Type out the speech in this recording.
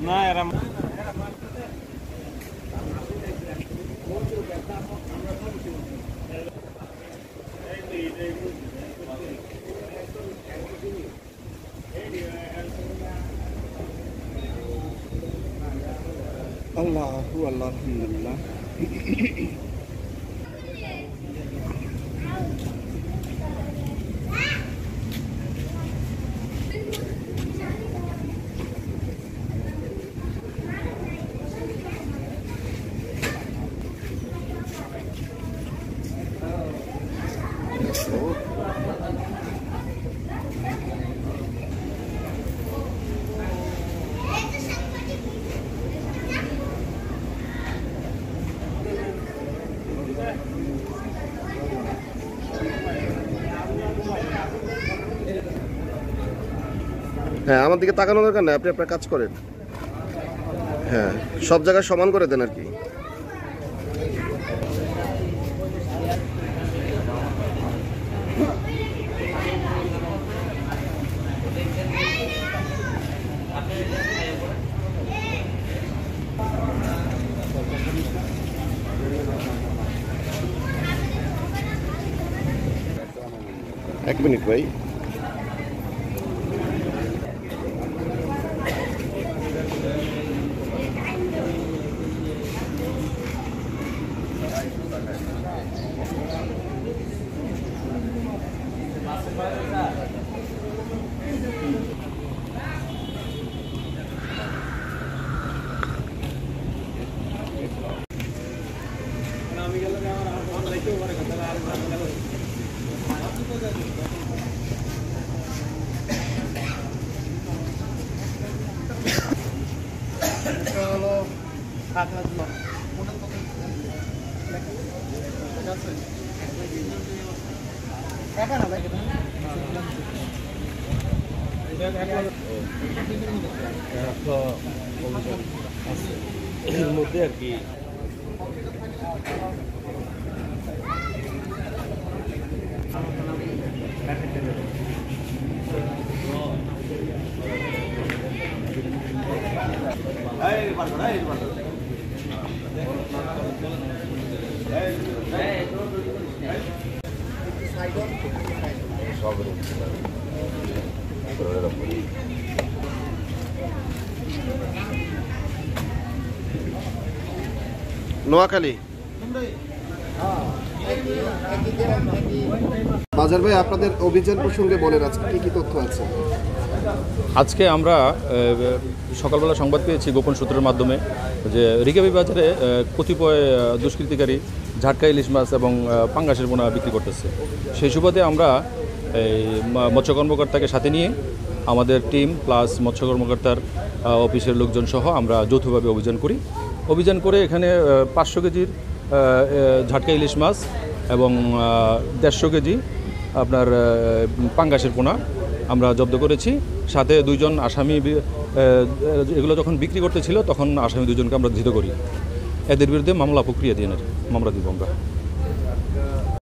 না এরা আল্লাহু আল্লাহ আলহামদুলিল্লাহ। হ্যাঁ, আমার দিকে তাকানো দরকার না, আপনি আপনার কাজ করেন। হ্যাঁ, সব জায়গায় সমান করে দেন আর কি। এক মিনিট ভাই। এর মধ্যে আর কি নোয়াখালী। বাজার ভাই, আপনাদের অভিযান প্রসঙ্গে বলেন, আজকে কি কি তথ্য আছে? আজকে আমরা সকালবেলা সংবাদ পেয়েছি গোপন সূত্রের মাধ্যমে যে রিকাবি বাজারে কতিপয় দুষ্কৃতিকারী ঝাটকা ইলিশ মাছ এবং পাঙ্গাসের পোনা বিক্রি করতেছে। সেই সুবাদে আমরা এই মৎস্য কর্মকর্তাকে সাথে নিয়ে আমাদের টিম প্লাস মৎস্য কর্মকর্তার অফিসের লোকজন সহ আমরা যৌথভাবে অভিযান করে এখানে 500 কেজির ঝাটকা ইলিশ মাছ এবং 150 কেজি আপনার পাঙ্গাসের পোনা আমরা জব্দ করেছি। সাথে 2 জন আসামি, এগুলো যখন বিক্রি করতেছিল তখন আসামি 2 জনকে আমরা ধৃত করি। এদের বিরুদ্ধে মামলা প্রক্রিয়া দিয়ে মামলা দিব আমরা।